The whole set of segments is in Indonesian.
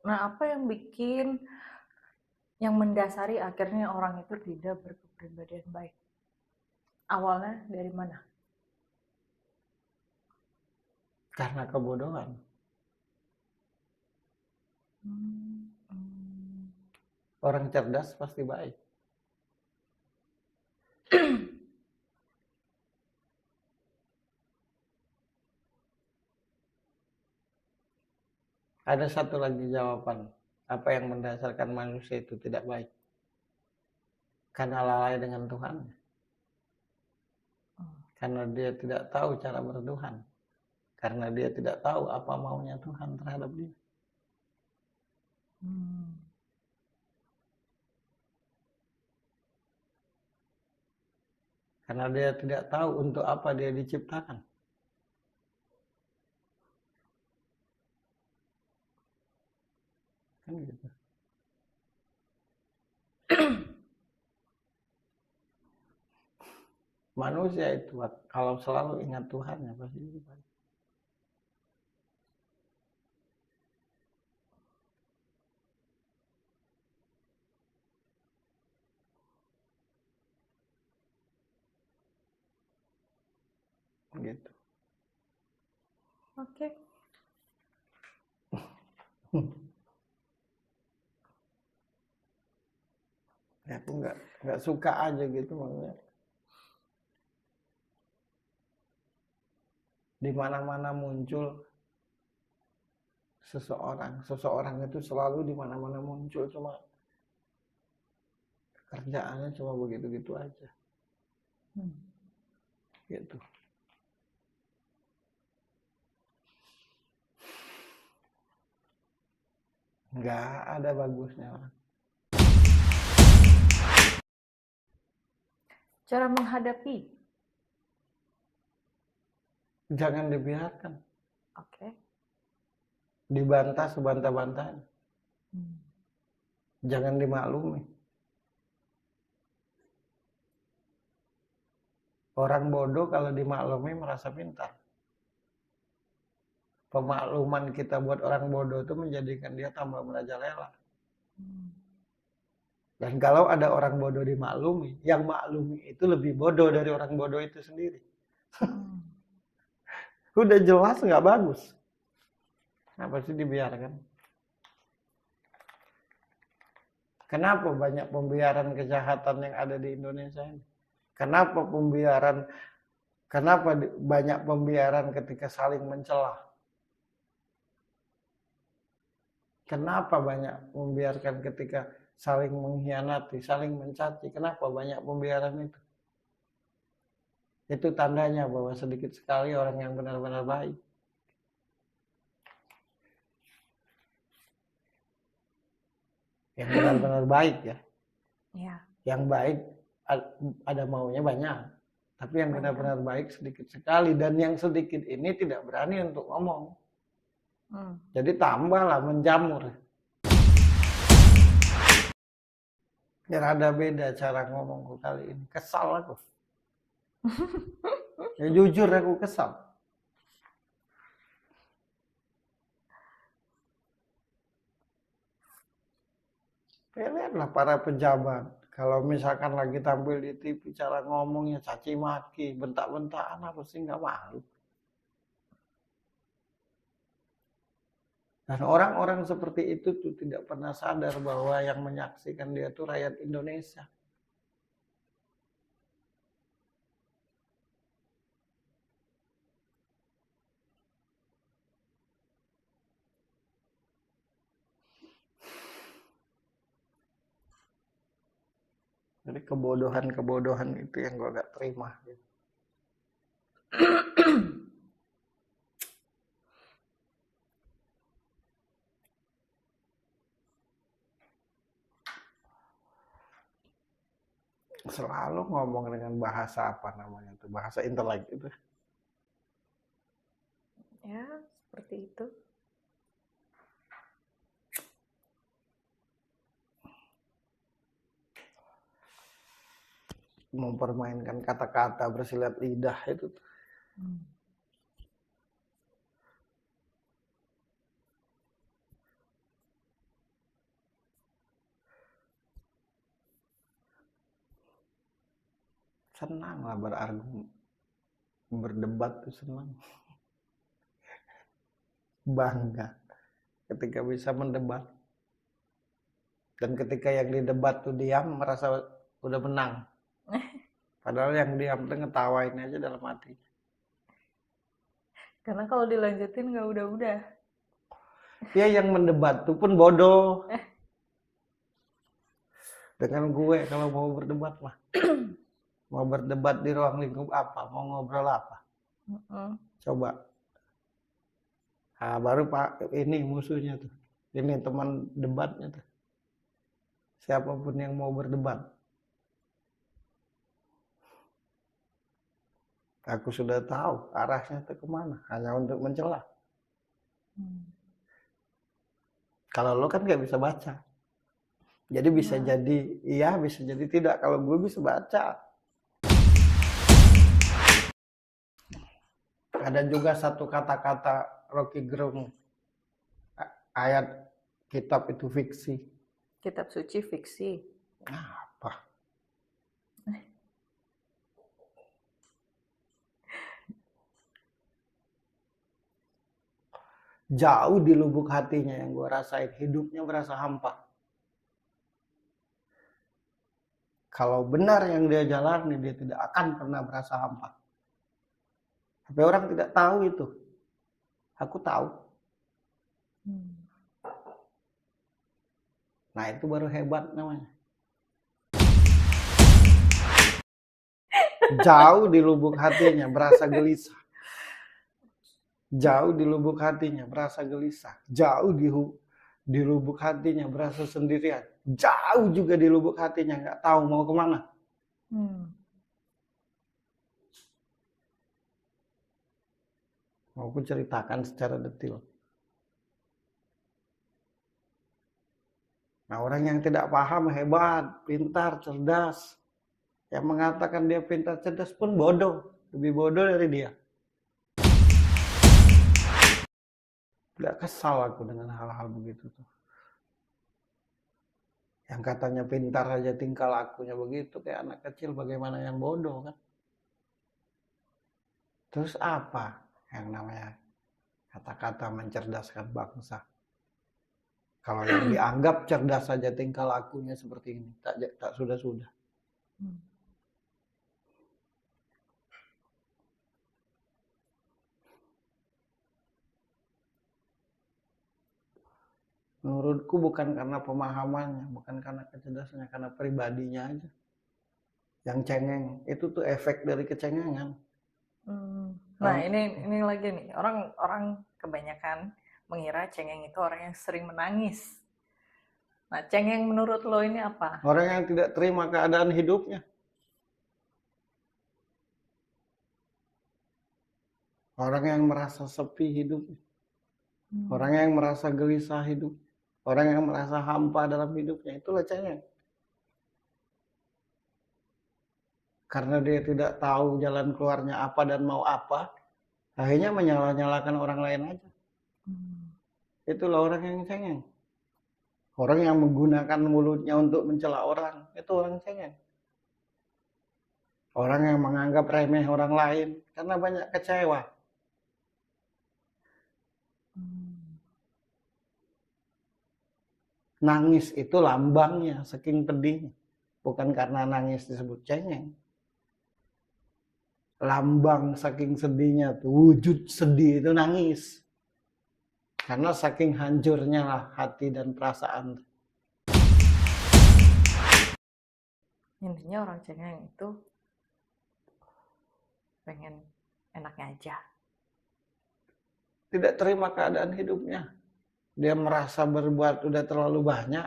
Nah, apa yang mendasari akhirnya orang itu tidak berkepribadian baik? Awalnya dari mana? Karena kebodohan. Orang cerdas pasti baik. Ada satu lagi jawaban. Apa yang mendasarkan manusia itu tidak baik? Karena lalai dengan Tuhan. Karena dia tidak tahu cara bertuhan. Karena dia tidak tahu apa maunya Tuhan terhadap dia. Karena dia tidak tahu untuk apa dia diciptakan. Kan gitu. Manusia itu kalau selalu ingat Tuhan ya pasti itu baik. Gitu. Oke. Ya, aku nggak suka aja gitu maksudnya. Di mana-mana muncul seseorang itu selalu di mana-mana muncul, cuma kerjaannya cuma begitu-gitu aja. Gitu. Nggak ada bagusnya orang. Cara menghadapi. Jangan dibiarkan. Oke. Dibantah sebantah-bantahnya. Jangan dimaklumi. Orang bodoh kalau dimaklumi merasa pintar. Pemakluman kita buat orang bodoh itu menjadikan dia tambah merajalela. Dan kalau ada orang bodoh dimaklumi, yang maklumi itu lebih bodoh dari orang bodoh itu sendiri. Udah jelas nggak bagus. Kenapa sih dibiarkan? Kenapa banyak pembiaran kejahatan yang ada di Indonesia ini? Kenapa banyak pembiaran ketika saling mencela? Kenapa banyak membiarkan ketika saling mengkhianati, saling mencaci? Kenapa banyak pembiaran itu? Itu tandanya bahwa sedikit sekali orang yang benar-benar baik. Yang benar-benar baik ya. Yang baik ada maunya banyak. Tapi yang benar-benar baik sedikit sekali. Dan yang sedikit ini tidak berani untuk ngomong. Jadi tambahlah menjamur. Ya rada beda cara ngomongku kali ini. Kesal aku. Ya jujur aku kesal. Ya lihatlah para pejabat. Kalau misalkan lagi tampil di TV cara ngomongnya caci maki, bentak-bentakan apa sih nggak malu. Dan orang-orang seperti itu tuh tidak pernah sadar bahwa yang menyaksikan dia tuh rakyat Indonesia. Jadi kebodohan-kebodohan itu yang gue gak terima. Selalu ngomong dengan bahasa apa namanya tuh, bahasa intelek itu. Ya, seperti itu. Mempermainkan kata-kata bersilat lidah itu. senang lah berargumen, berdebat tuh senang, bangga ketika bisa mendebat. Dan ketika yang didebat tuh diam, merasa udah menang. Padahal yang diam tuh ngetawain aja dalam hati. Karena kalau dilanjutin nggak udah-udah. Ya yang mendebat tuh pun bodoh. Dengan gue kalau mau berdebat mah. Mau berdebat di ruang lingkup apa? Mau ngobrol apa? Coba. Nah, baru Pak ini musuhnya tuh. Ini teman debatnya tuh. Siapapun yang mau berdebat. Aku sudah tahu arahnya itu kemana. Hanya untuk mencela. Kalau lo kan nggak bisa baca. Jadi bisa jadi iya, bisa jadi tidak. Kalau gue bisa baca. Ada juga satu kata-kata Rocky Gerung. Ayat kitab itu fiksi. Kitab suci fiksi. Apa? Jauh di lubuk hatinya yang gue rasain. Hidupnya berasa hampa. Kalau benar yang dia jalani, dia tidak akan pernah berasa hampa. Tapi orang tidak tahu itu. Aku tahu. Nah itu baru hebat namanya. Jauh di lubuk hatinya berasa gelisah. Jauh di lubuk hatinya berasa gelisah. Jauh di lubuk hatinya berasa sendirian. Jauh juga di lubuk hatinya nggak tahu mau kemana. Mau aku ceritakan secara detail. Nah orang yang tidak paham hebat, pintar, cerdas. Yang mengatakan dia pintar, cerdas pun bodoh. Lebih bodoh dari dia. Gak kesal aku dengan hal-hal begitu tuh. Yang katanya pintar aja tingkah lakunya begitu kayak anak kecil, bagaimana yang bodoh kan? Terus apa yang namanya kata-kata mencerdaskan bangsa? Kalau yang dianggap cerdas saja tingkah lakunya seperti ini, tak sudah-sudah. Menurutku bukan karena pemahamannya, bukan karena kecerdasannya, karena pribadinya aja. Yang cengeng, itu tuh efek dari kecengengan. Nah ini lagi nih, orang kebanyakan mengira cengeng itu orang yang sering menangis. Nah cengeng menurut lo ini apa? Orang yang tidak terima keadaan hidupnya. Orang yang merasa sepi hidupnya. Orang yang merasa gelisah hidup. Orang yang merasa hampa dalam hidupnya. Itulah cengeng. Karena dia tidak tahu jalan keluarnya apa dan mau apa. Akhirnya menyalah-nyalahkan orang lain aja. Itulah orang yang cengeng. Orang yang menggunakan mulutnya untuk mencela orang. Itu orang cengeng. Orang yang menganggap remeh orang lain. Karena banyak kecewa. Nangis itu lambangnya, saking pedihnya. Bukan karena nangis disebut cengeng. Lambang saking sedihnya tuh, wujud sedih itu nangis. Karena saking hancurnya lah hati dan perasaan. Intinya orang cengeng itu pengen enaknya aja. Tidak terima keadaan hidupnya. Dia merasa berbuat udah terlalu banyak.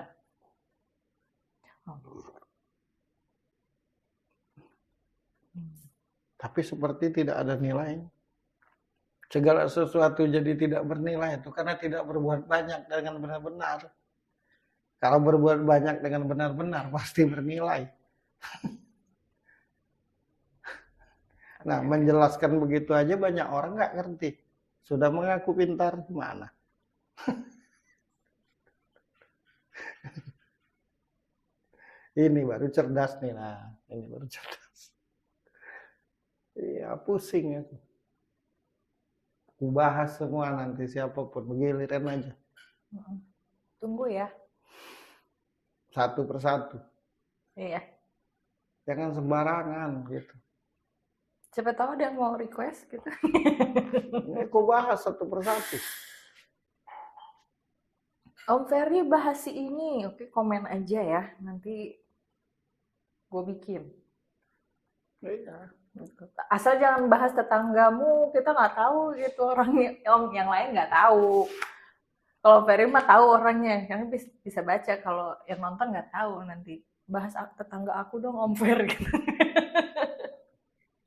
Tapi seperti tidak ada nilai. Segala sesuatu jadi tidak bernilai itu karena tidak berbuat banyak dengan benar-benar. Kalau berbuat banyak dengan benar-benar pasti bernilai. Nah, menjelaskan begitu aja banyak orang nggak ngerti. Sudah mengaku pintar gimana? Ini baru cerdas nih, nah ini baru cerdas. Iya, pusing aku. Aku bahas semua nanti siapapun, begiliran aja. Tunggu ya. Satu persatu. Iya. Jangan sembarangan gitu. Siapa tahu ada yang mau request gitu. Ini aku bahas satu persatu. Om Ferry bahas si ini, oke, komen aja ya, nanti gue bikin. Iya. Asal jangan bahas tetanggamu, kita nggak tahu gitu orangnya, om yang lain nggak tahu. Kalau Ferry mah tahu orangnya, yang bisa baca. Kalau yang nonton nggak tahu, nanti bahas tetangga aku dong Om Ferry.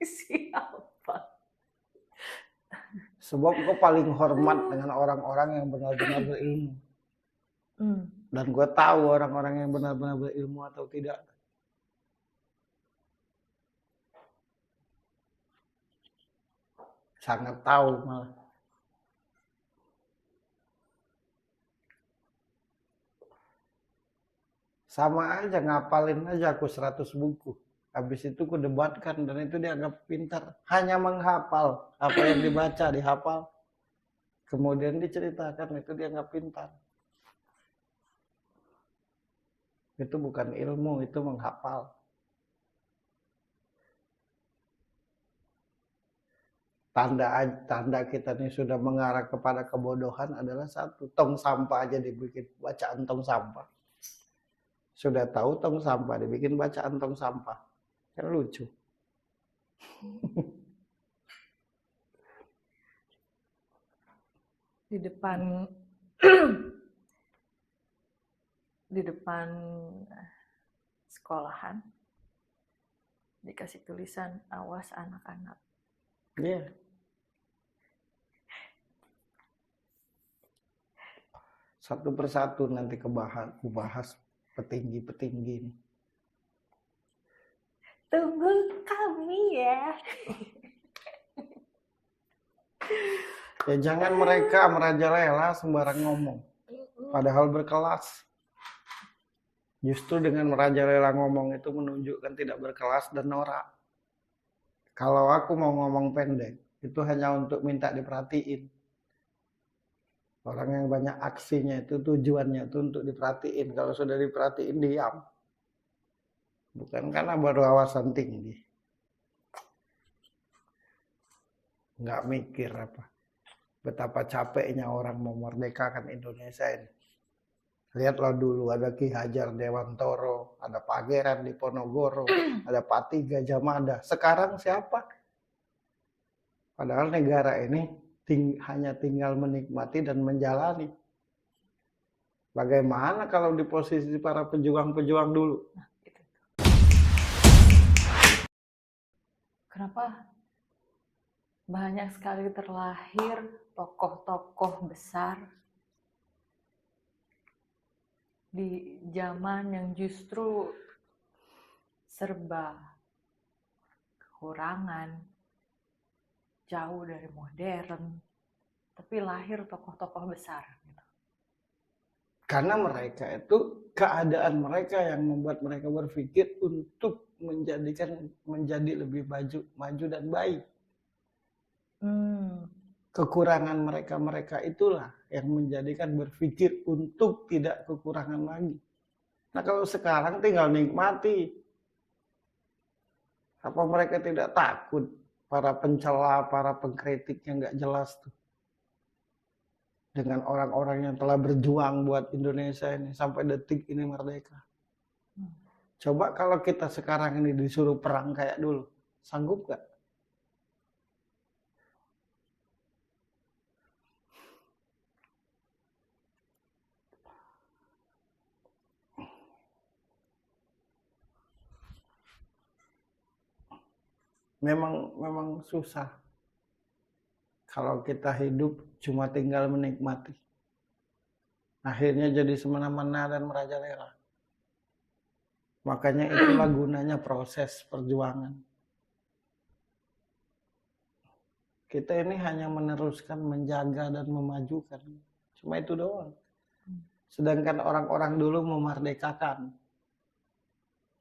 Siapa? Sebab gue paling hormat dengan orang-orang yang benar-benar berilmu. Dan gue tahu orang-orang yang benar-benar berilmu atau tidak. Sangat tahu malah. Sama aja, ngapalin aja aku 100 buku. Habis itu ku debatkan dan itu dianggap pintar. Hanya menghafal apa yang dibaca, dihafal. Kemudian diceritakan, itu dianggap pintar. Itu bukan ilmu, itu menghafal. Tanda kita ini sudah mengarah kepada kebodohan adalah satu, tong sampah aja dibikin bacaan tong sampah. Sudah tahu tong sampah dibikin bacaan tong sampah, kan lucu. Di depan sekolahan dikasih tulisan awas anak-anak. Iya. Yeah. Satu persatu nanti ku bahas petinggi-petinggi ini. Tunggu kami ya. Ya jangan mereka merajalela sembarang ngomong. Padahal berkelas. Justru dengan merajalela ngomong itu menunjukkan tidak berkelas dan norak. Kalau aku mau ngomong pendek, itu hanya untuk minta diperhatiin. Orang yang banyak aksinya itu tujuannya itu untuk diperhatiin. Kalau sudah diperhatiin, diam. Bukan karena berwawasan tinggi. Nggak mikir apa. Betapa capeknya orang memerdekakan Indonesia ini. Lihatlah dulu ada Ki Hajar Dewantoro, ada Pangeran Diponegoro, ada Pati Gajah Mada. Sekarang siapa? Padahal negara ini hanya tinggal menikmati dan menjalani. Bagaimana kalau di posisi para pejuang-pejuang dulu? Kenapa banyak sekali terlahir tokoh-tokoh besar di zaman yang justru serba kekurangan, jauh dari modern, tapi lahir tokoh-tokoh besar. Karena mereka itu, keadaan mereka yang membuat mereka berpikir untuk menjadi lebih maju dan baik. Kekurangan mereka itulah yang menjadikan berpikir untuk tidak kekurangan lagi. Nah kalau sekarang tinggal nikmati. Apa mereka tidak takut para pencela, para pengkritik yang nggak jelas tuh? Dengan orang-orang yang telah berjuang buat Indonesia ini sampai detik ini merdeka. Coba kalau kita sekarang ini disuruh perang kayak dulu, sanggup gak? Memang susah. Kalau kita hidup cuma tinggal menikmati. Akhirnya jadi semena-mena dan merajalela. Makanya itulah gunanya proses perjuangan. Kita ini hanya meneruskan, menjaga dan memajukan. Cuma itu doang. Sedangkan orang-orang dulu memerdekakan.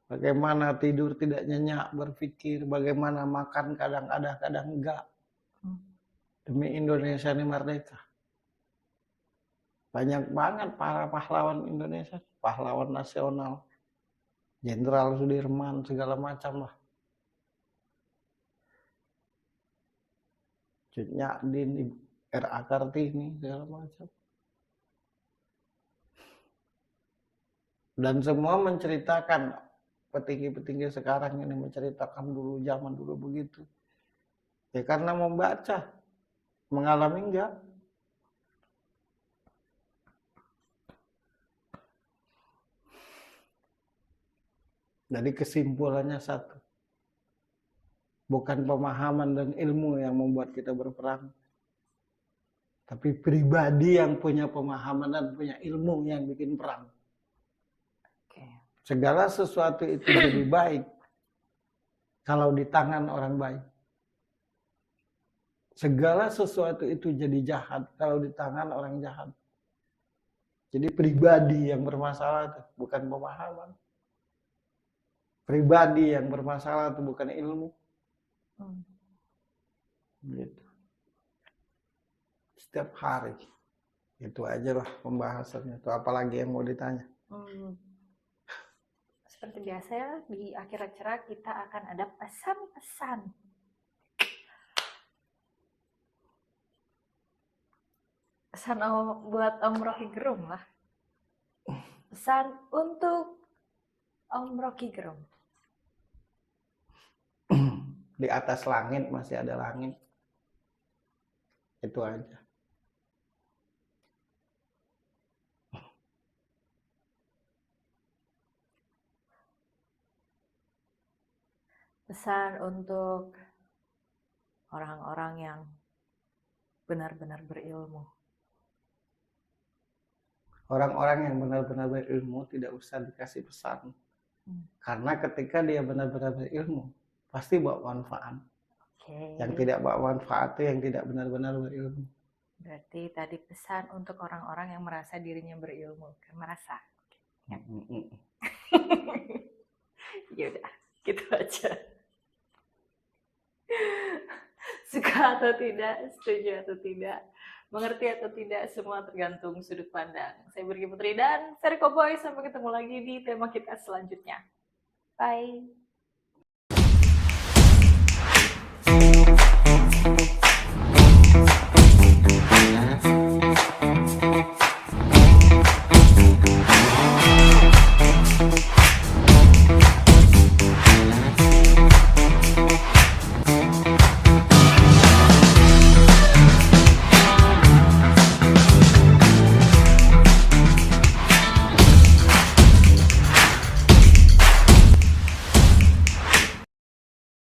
bagaimana tidur tidak nyenyak, berpikir, bagaimana makan kadang ada, kadang enggak. Demi Indonesia ini merdeka. Banyak banget para pahlawan Indonesia, pahlawan nasional, Jenderal Sudirman, segala macam lah. Cut Nyak-Din, R.A. Kartini, segala macam. Dan semua menceritakan, petinggi-petinggi sekarang ini menceritakan dulu, zaman dulu begitu. Ya karena membaca, mengalami enggak. Jadi kesimpulannya satu. Bukan pemahaman dan ilmu yang membuat kita berperang. Tapi pribadi yang punya pemahaman dan punya ilmu yang bikin perang. Segala sesuatu itu jadi baik kalau di tangan orang baik. Segala sesuatu itu jadi jahat kalau di tangan orang jahat. Jadi pribadi yang bermasalah itu bukan pemahaman. Pribadi yang bermasalah itu bukan ilmu. Gitu. Setiap hari. Itu aja lah pembahasannya. Itu apalagi yang mau ditanya. Seperti biasa ya, di akhir acara kita akan ada pesan-pesan. Pesan buat Om Rocky Gerung lah. Pesan untuk Om Rocky Gerung. Di atas langit masih ada langit. Itu aja. Pesan untuk orang-orang yang benar-benar berilmu. Orang-orang yang benar-benar berilmu tidak usah dikasih pesan. Karena ketika dia benar-benar berilmu, pasti bawa manfaat. Yang tidak bawa manfaat itu yang tidak benar-benar berilmu. Berarti tadi pesan untuk orang-orang yang merasa dirinya berilmu. Merasa. Ya udah, gitu aja. Suka atau tidak, setuju atau tidak, mengerti atau tidak, semua tergantung sudut pandang. Saya Burgi Putri dan Ferry Cowboy. Sampai ketemu lagi di tema kita selanjutnya. Bye.